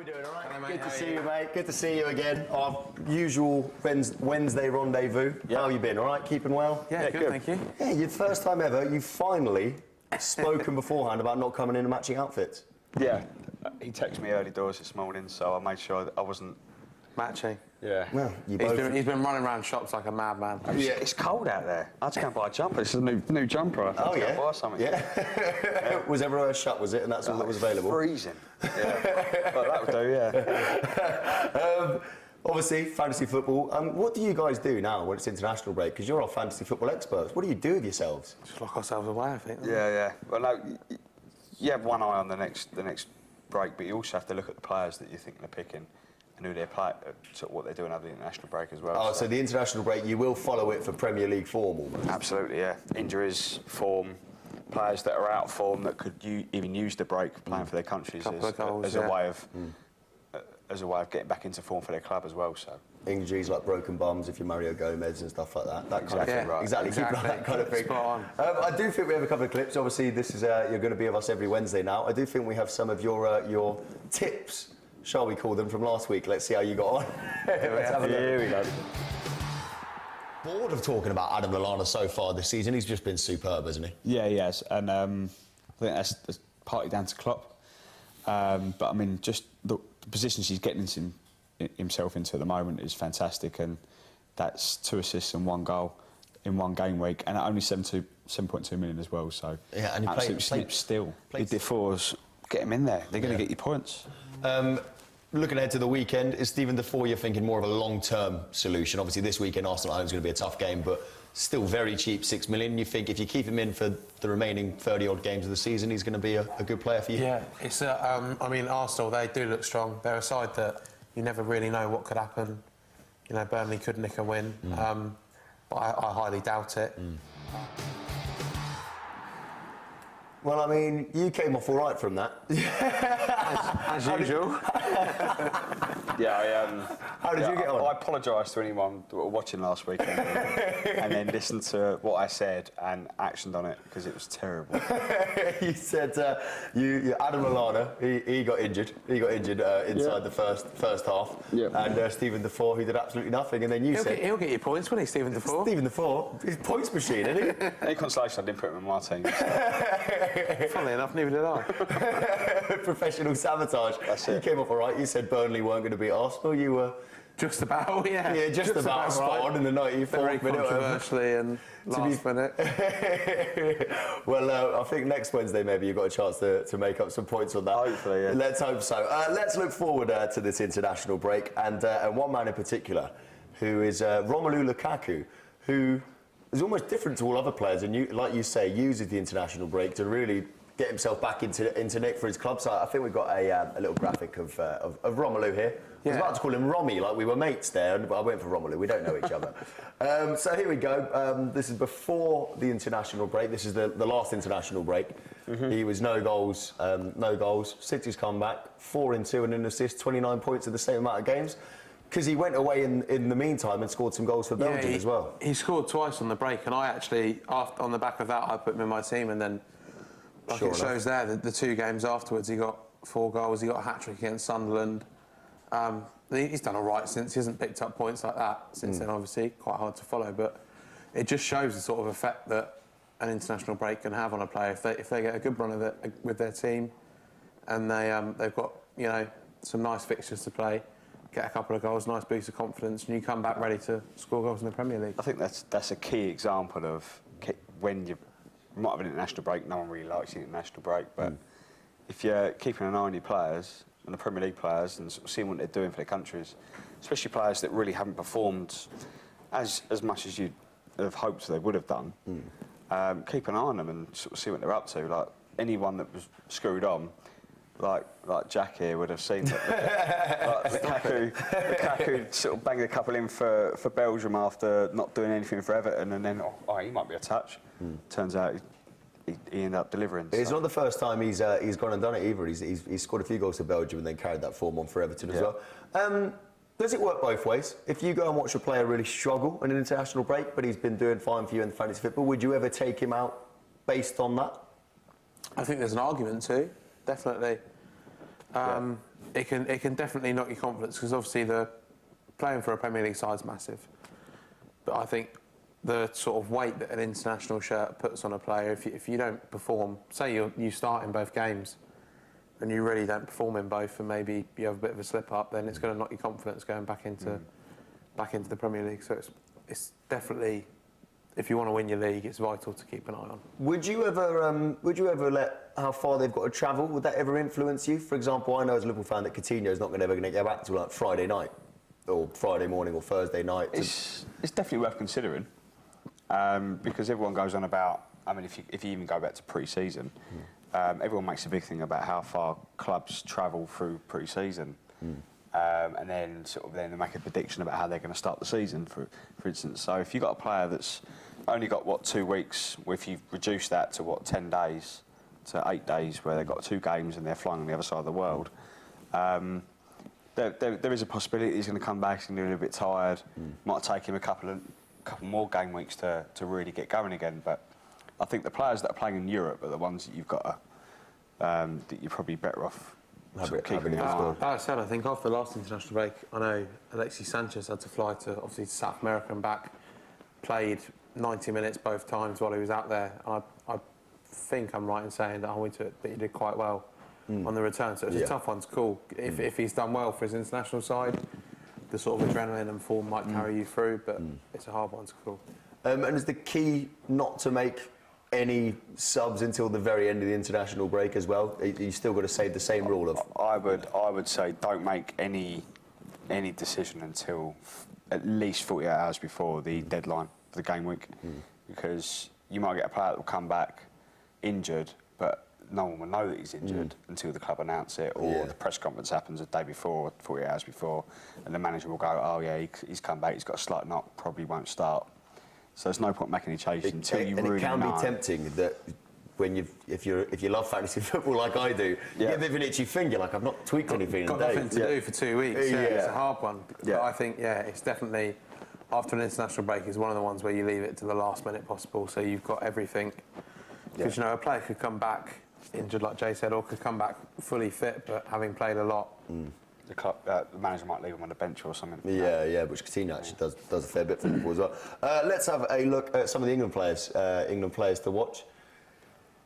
we doing? All right? Hello, mate. Good to How are see you? you, mate. Good to see you again. Our usual Wednesday rendezvous. Yeah. How you been? All right? Keeping well? Yeah, good, thank you. Yeah, your first time ever. You finally spoken beforehand about not coming in and matching outfits. Yeah, he texted me early doors this morning, so I made sure that I wasn't. Matching. Yeah. Well, you both. He's been running around shops like a madman. Yeah, it's cold out there. I had to go and buy a jumper. This is a new jumper. I had to go and buy something. Yeah. Was everywhere shut? Was it? And that's all that was available. Freezing. Yeah. Well, that would do. Yeah. Obviously, fantasy football. What do you guys do now when it's international break? Because you're our fantasy football experts. What do you do with yourselves? Just lock ourselves away, I think. Yeah. Well, no, you have one eye on the next break, but you also have to look at the players that you think they're picking and who they're playing, sort of what they're doing over the international break as well. Oh, so the international break, you will follow it for Premier League form almost? Absolutely, yeah. Injuries, form, players that are out of form that could even use the break playing for their countries as a way of getting back into form for their club as well. So injuries like broken bums if you're Mario Gomez and stuff like that. That kind of thing. Right. Exactly. Keep that kind of thing. Spot on. I do think we have a couple of clips. Obviously, this is you're going to be with us every Wednesday now. I do think we have some of your tips, shall we call them, from last week. Let's see how you got on. Let's have a look. Here we go. Bored of talking about Adam Lallana so far this season. He's just been superb, hasn't he? Yeah, he has, and I think that's partly down to Klopp. But I mean, just the positions he's getting himself into at the moment is fantastic, and that's 2 assists and 1 goal in 1 game week, and only 7.2 million as well. So yeah, and he absolute snip still. The Defoe's get him in there. They're going to get you points. Looking ahead to the weekend, is Stephen Defoe, you're thinking more of a long-term solution? Obviously, this weekend, Arsenal at home is going to be a tough game, but still very cheap, 6 million. You think if you keep him in for the remaining 30-odd games of the season, he's going to be a good player for you? Yeah, it's I mean, Arsenal, they do look strong. They're a side that you never really know what could happen. You know, Burnley could nick a win, but I highly doubt it. Well, I mean, you came off all right from that. As usual. How did you get on? I apologise to anyone that were watching last weekend and then listened to what I said and actioned on it because it was terrible. You said Adam Lallana, he got injured. He got injured inside the first half. Yep. And Stephen Defoe, who did absolutely nothing. And then you said... He'll get you points, won't he, Stephen Defoe? Stephen Defoe, he's a points machine, isn't he? Any consolation, I didn't put him in my team. Funnily enough, neither did I. Professional sabotage. That's it. You came off all right. You said Burnley weren't going to beat Arsenal. You were... Just about, yeah. Yeah, just about spot on in the 94th Very minute. controversially and last minute. Well, I think next Wednesday maybe you've got a chance to make up some points on that. Hopefully, yeah. Let's hope so. Let's look forward to this international break and one man in particular who is Romelu Lukaku, who is almost different to all other players and, like you say, uses the international break to really get himself back into nick for his club. So I think we've got a little graphic of Romelu here. Yeah. I was about to call him Romy, like we were mates there, but I went for Romelu. We don't know each other. So here we go. This is before the international break. This is the last international break. He was no goals. City's come back, 4-2 and an assist, 29 points in the same amount of games. Because he went away in the meantime and scored some goals for Belgium as well. He scored twice on the break, and I actually, on the back of that, I put him in my team, and then like it shows there, the 2 games afterwards, he got 4 goals. He got a hat-trick against Sunderland. He's done all right since. He hasn't picked up points like that since then, obviously. Quite hard to follow, but it just shows the sort of effect that an international break can have on a player. If they get a good run of it with their team and they've got, you know, some nice fixtures to play, get a couple of goals, nice boost of confidence, and you come back ready to score goals in the Premier League. I think that's a key example of when you might have an international break. No one really likes the international break, but if you're keeping an eye on your players and the Premier League players and sort of seeing what they're doing for their countries, especially players that really haven't performed as much as you'd have hoped they would have done, keep an eye on them and sort of see what they're up to. Like anyone that was screwed on, like Jack here would have seen that. Lukaku sort of banged a couple in for Belgium after not doing anything for Everton, and then he might be a touch. Turns out he ended up delivering. It's not the first time he's gone and done it either. He's scored a few goals for Belgium and then carried that form on for Everton as well. Does it work both ways? If you go and watch a player really struggle in an international break, but he's been doing fine for you in fantasy football, would you ever take him out based on that? I think there's an argument too, definitely. It can definitely knock your confidence because obviously the playing for a Premier League side is massive. But I think the sort of weight that an international shirt puts on a player, if you don't perform, say you start in both games and you really don't perform in both and maybe you have a bit of a slip up, then it's going to knock your confidence going back into the Premier League. So it's definitely, if you want to win your league, it's vital to keep an eye on. Would you ever let how far they've got to travel? Would that ever influence you? For example, I know as a Liverpool fan that Coutinho's not ever going to get back to like Friday night or Friday morning or Thursday night. It's definitely worth considering because everyone goes on about. I mean, if you even go back to pre-season, everyone makes a big thing about how far clubs travel through pre-season. And then they make a prediction about how they're going to start the season, for instance. So if you've got a player that's only got 2 weeks, if you reduce that to 10 days to 8 days, where they've got 2 games and they're flying on the other side of the world, there is a possibility he's going to come back, he's going to be a little bit tired. Might take him a couple more game weeks to really get going again. But I think the players that are playing in Europe are the ones that you've got to, that you're probably better off. Keeping Like I said, I think after the last international break, I know Alexis Sanchez had to fly to South America and back, played 90 minutes both times while he was out there. I think I'm right in saying that he did quite well on the return. So it's a tough one to call. If he's done well for his international side, the sort of adrenaline and form might carry you through, but it's a hard one to call. And is the key not to make any subs until the very end of the international break as well? You still got to say the same rule of. I would say don't make any decision until at least 48 hours before the deadline for the game week, because you might get a player that will come back injured, but no one will know that he's injured until the club announce it, or the press conference happens the day before, 48 hours before, and the manager will go, "Oh yeah, he's come back. He's got a slight knock. Probably won't start." So there's no point making any changes until you really know. And it can be tempting that when if you love fantasy football like I do, you get a bit of an itchy finger, like I've not tweaked anything. Got nothing to do for 2 weeks. It's a hard one. Yeah. But I think it's definitely after an international break is one of the ones where you leave it to the last minute possible, so you've got everything. Because a player could come back injured, like Jay said, or could come back fully fit, but having played a lot. The club, the manager might leave him on the bench or something. Yeah, which Coutinho actually does a fair bit for Liverpool as well. Let's have a look at some of the England players to watch.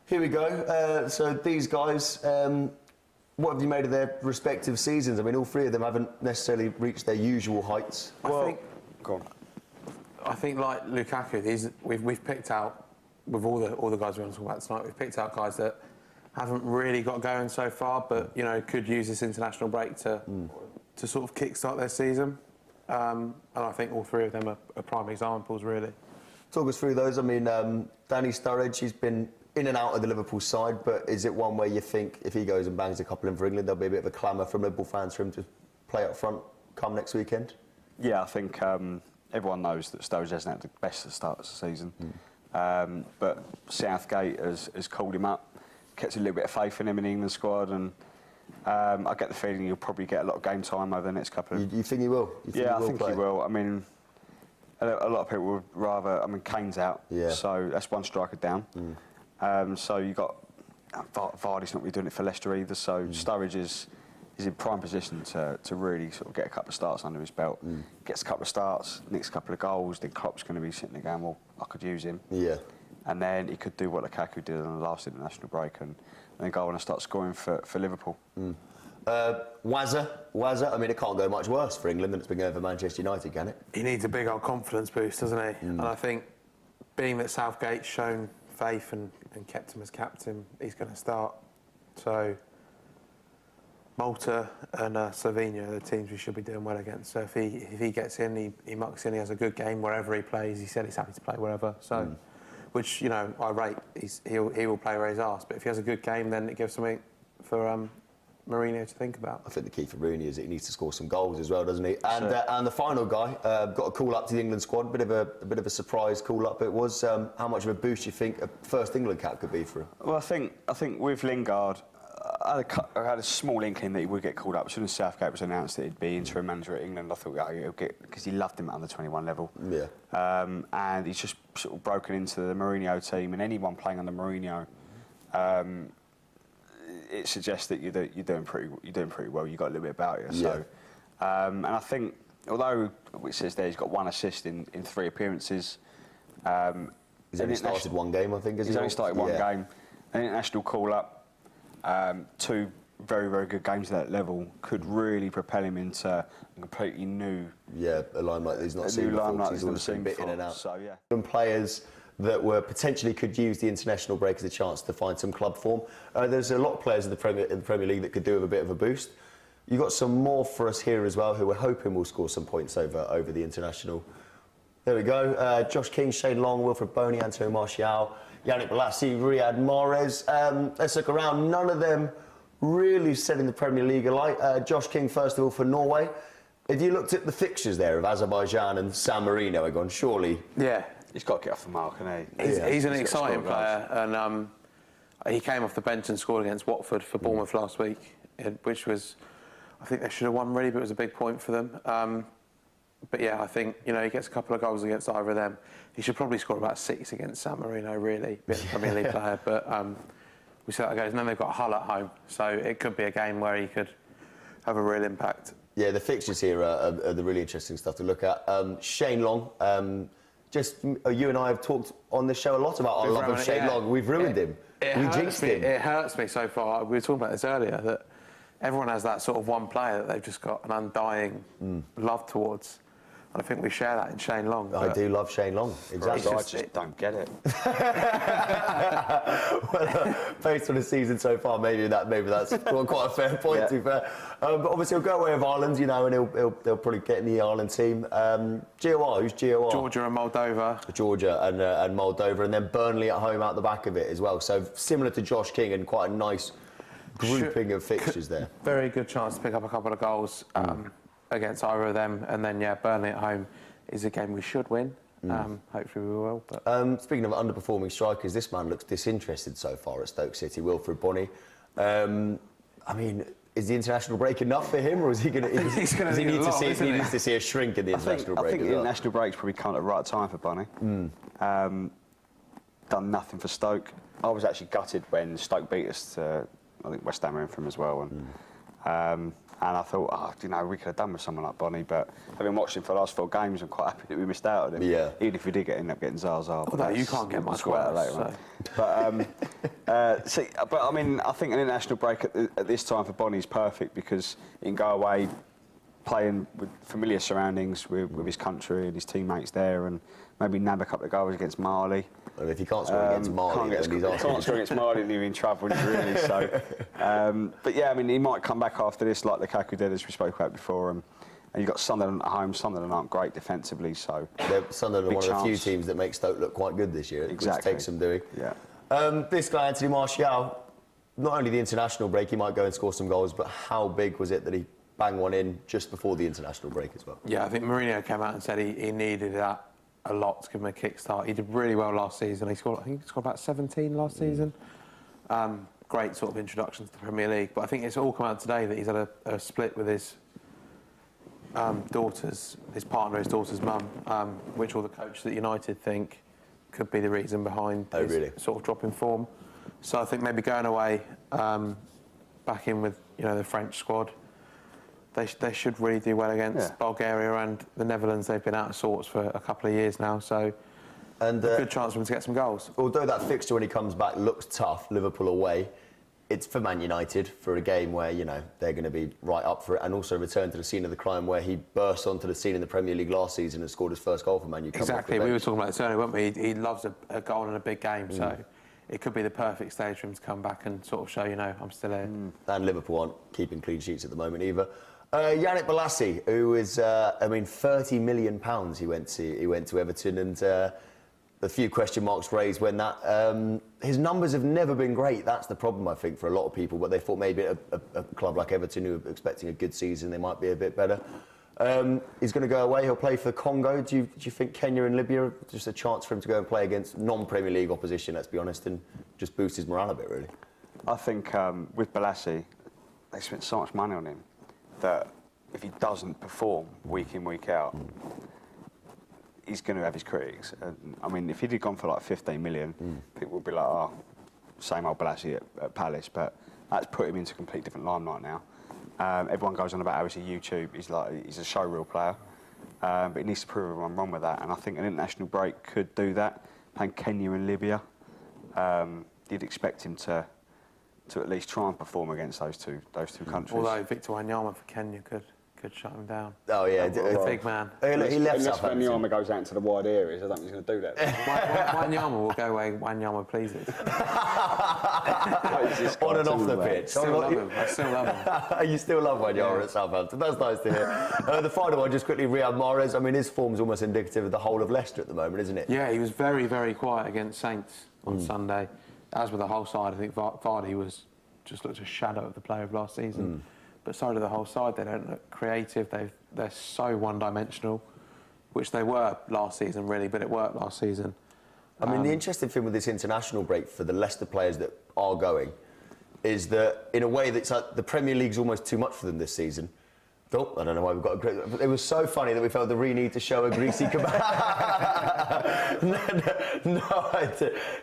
Here we go. So these guys, what have you made of their respective seasons? I mean, all 3 of them haven't necessarily reached their usual heights. I think like Lukaku, we've picked out, with all the guys we're going to talk about tonight, we've picked out guys that haven't really got going so far, but could use this international break to sort of kickstart their season. And I think all 3 of them are prime examples, really. Talk us through those. I mean, Danny Sturridge, he's been in and out of the Liverpool side, but is it one where you think if he goes and bangs a couple in for England, there'll be a bit of a clamour from Liverpool fans for him to play up front come next weekend? Yeah, I think everyone knows that Sturridge hasn't had the best start of the season. But Southgate has called him up, kept a little bit of faith in him in the England squad, and I get the feeling he'll probably get a lot of game time over the next couple of... You think he will? I think he will. I mean, a lot of people would rather... I mean, Kane's out, so that's one striker down. So you got... Vardy's not really doing it for Leicester either, so Sturridge is in prime position to really sort of get a couple of starts under his belt. Gets a couple of starts, nicks a couple of goals, then Klopp's going to be sitting there going, well, I could use him. Yeah. And then he could do what Lukaku did on the last international break and then go on and start scoring for Liverpool. Wazza, I mean, it can't go much worse for England than it's been going for Manchester United, can it? He needs a big old confidence boost, doesn't he? And I think, being that Southgate's shown faith and kept him as captain, he's going to start. So, Malta and Slovenia are the teams we should be doing well against. So if he gets in, he mucks in, he has a good game wherever he plays. He said he's happy to play wherever. So, which I rate. He will play where he's asked. But if he has a good game, then it gives something for Mourinho to think about. I think the key for Rooney is that he needs to score some goals as well, doesn't he? And the final guy got a call up to the England squad. A bit of a surprise call up. It was. How much of a boost do you think a first England cap could be for him? Well, I think with Lingard, I had a small inkling that he would get called up. As soon as Southgate was announced that he'd be interim manager at England, I thought he'll get, because he loved him at under 21 level. Yeah. And he's just sort of broken into the Mourinho team, and anyone playing under Mourinho, it suggests that you're doing pretty well. You've got a little bit about you. Yeah. So, and I think although it says there he's got 1 assist in 3 appearances. He's only started 1 game, I think. He's only started 1 game. An international call-up, 2 very, very good games at that level could really propel him into a completely new... Yeah, a limelight that he's not seen before. He's always been bit in and out. So, yeah. Some players that were potentially could use the international break as a chance to find some club form. There's a lot of players in the Premier League that could do with a bit of a boost. You've got some more for us here as well who we're hoping will score some points over the international. There we go. Josh King, Shane Long, Wilfred Boney, Antonio Martial, Yannick Bolasie, Riyad Mahrez. Let's look around. None of them really setting the Premier League alight. Josh King, first of all, for Norway. Have you looked at the fixtures there of Azerbaijan and San Marino? I've gone, surely. Yeah. He's got to get off the mark, hasn't he? He's an exciting player, and he came off the bench and scored against Watford for Bournemouth last week, which was, I think they should have won really, but it was a big point for them. But yeah, I think, he gets a couple of goals against either of them. He should probably score about 6 against San Marino, really, bit of a Premier League player. But we see how that goes. And then they've got Hull at home, so it could be a game where he could have a real impact. Yeah, the fixtures here are the really interesting stuff to look at. Shane Long, you and I have talked on this show a lot about our love of Shane Long. We've ruined him. We jinxed him. It hurts me so far. We were talking about this earlier, that everyone has that sort of one player that they've just got an undying love towards. And I think we share that in Shane Long. I do love Shane Long, exactly. I just don't get it. Well, based on the season so far, maybe that's quite a fair point, to be fair. But obviously he'll go away with Ireland, and he'll probably get in the Ireland team. GOR, who's GOR? Georgia and Moldova. Georgia and Moldova, and then Burnley at home out the back of it as well. So similar to Josh King, and quite a nice grouping of fixtures there. Very good chance to pick up a couple of goals against either of them, and then Burnley at home is a game we should win. Hopefully we will. But speaking of underperforming strikers, this man looks disinterested so far at Stoke City, Wilfred Bonny. I mean, is the international break enough for him, or is he going to? He needs to see a shrink in the international break. I think the international break's probably come at the right time for Bonny. Done nothing for Stoke. I was actually gutted when Stoke beat us to, I think, West Ham were in for him as well. And I thought, we could have done with someone like Bonny, but having watched him for the last 4 games, I'm quite happy that we missed out on him. Yeah. Even if we did end up getting Zaza. Although you can't get much worse. Later on. But I mean, I think an international break at this time for Bonny is perfect because he can go away, playing with familiar surroundings with his country and his teammates there, and maybe nab a couple of goals against Mali. Well, if you can't score against Mali, can't score against Mali, then you're in trouble, really. So, but yeah, I mean, he might come back after this, like Lukaku did, as we spoke about before. And you've got Sunderland at home. Sunderland aren't great defensively, so Sunderland are one of the few teams that make Stoke look quite good this year. Exactly. Which takes some doing. Yeah. This guy, Anthony Martial, not only the international break, he might go and score some goals, but how big was it that he banged one in just before the international break as well? Yeah, I think Mourinho came out and said he needed that a lot to give him a kick-start. He did really well last season. I think he scored about 17 last season. Great sort of introduction to the Premier League. But I think it's all come out today that he's had a split with his daughter's daughter's mum, which all the coaches at United think could be the reason behind his sort of drop in form. So I think maybe going away, back in with the French squad, they should really do well against Bulgaria and the Netherlands. They've been out of sorts for a couple of years now, so a good chance for them to get some goals. Although that fixture when he comes back looks tough, Liverpool away, it's for Man United for a game where they're going to be right up for it, and also return to the scene of the crime where he burst onto the scene in the Premier League last season and scored his first goal for Man United. Exactly, we were talking about this earlier, weren't we? He loves a goal in a big game, so it could be the perfect stage for him to come back and sort of show, I'm still here. And Liverpool aren't keeping clean sheets at the moment either. Yannick Bolasie, who is, £30 million he went to Everton, and a few question marks raised when that. His numbers have never been great. That's the problem, I think, for a lot of people. But they thought maybe a club like Everton, who are expecting a good season, they might be a bit better. He's going to go away. He'll play for Congo. Do you think Kenya and Libya, just a chance for him to go and play against non-Premier League opposition, let's be honest, and just boost his morale a bit, really? I think with Bolasie, they spent so much money on him that if he doesn't perform week in, week out, he's going to have his critics. I mean, if he'd have gone for like 15 million, people would be like, same old Bolasie at Palace. But That's put him into a complete different limelight now. Everyone goes on about how he's a YouTube, he's a showreel player. But he needs to prove everyone wrong with that. And I think an international break could do that. Playing Kenya and Libya, you'd expect him to at least try and perform against those two countries. Although Victor Wanyama for Kenya could shut him down. Oh yeah, Big man. He left Unless Southampton. Wanyama goes out into the wide areas, I don't think he's going to do that. Wanyama will go where Wanyama pleases. On and off the pitch. Still love him. I still love him. You still love Wanyama at Southampton. That's nice to hear. The final one, just quickly, Riyad Mahrez. I mean, his form's almost indicative of the whole of Leicester at the moment, isn't it? Yeah, he was very, very quiet against Saints on Sunday. As with the whole side, I think Vardy just looked a shadow of the player of last season. But so do the whole side. They don't look creative. They're so one-dimensional, which they were last season, really, but it worked last season. I mean, the interesting thing with this international break for the Leicester players that are going is that, in a way, that's like the Premier League's almost too much for them this seson. Oh, I don't know why we've got a great... It was so funny that we felt the need to show a greasy kebab.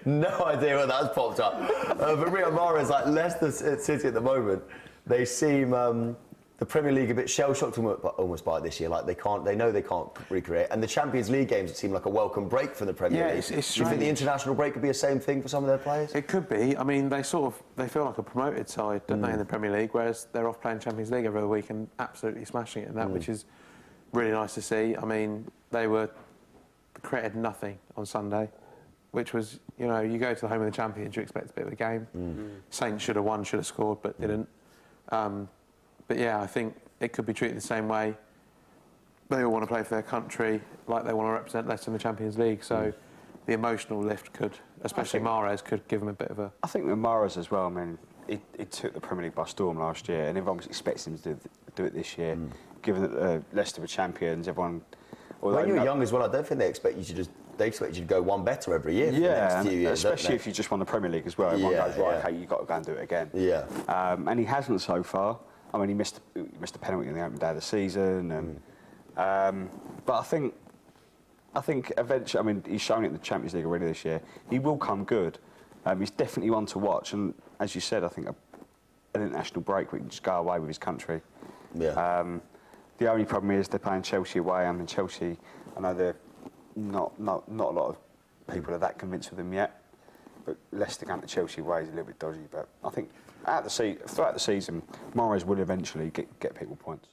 no idea what that's popped up. But Riyad Mahrez, like Leicester City at the moment, they seem the Premier League a bit shell-shocked almost by it this year. Like they know they can't recreate. And the Champions League games seem like a welcome break for the Premier League. It's Do you think the international break could be the same thing for some of their players? It could be. I mean, they feel like a promoted side, don't they, in the Premier League, whereas they're off playing Champions League every other week and absolutely smashing it in that, which is really nice to see. I mean, they created nothing on Sunday, which was, you go to the home of the champions, you expect a bit of a game. Saints should have won, should have scored, but didn't. But yeah, I think it could be treated the same way. They all want to play for their country, like they want to represent Leicester in the Champions League. So the emotional lift could, especially Mahrez, could give them a bit of a... I think with Mahrez as well, I mean, he took the Premier League by storm last year, and everyone was expecting him to do it this year. Given that Leicester were champions, everyone... When you were young as well, I don't think they expect you to just... They expect you to go one better every year for the next few years, especially if you just won the Premier League as well. Everyone goes, right, okay, you've got to go and do it again. Yeah. And he hasn't so far. I mean, he missed a penalty in the opening day of the season. And, but I think eventually, I mean, he's shown it in the Champions League already this year. He will come good. He's definitely one to watch. And as you said, I think an international break where he can just go away with his country. Yeah. The only problem is they're playing Chelsea away. I mean, Chelsea, I know they're not a lot of people are that convinced with them yet. But Leicester going to Chelsea away is a little bit dodgy. But I think throughout the season, Mahrez will eventually get people points.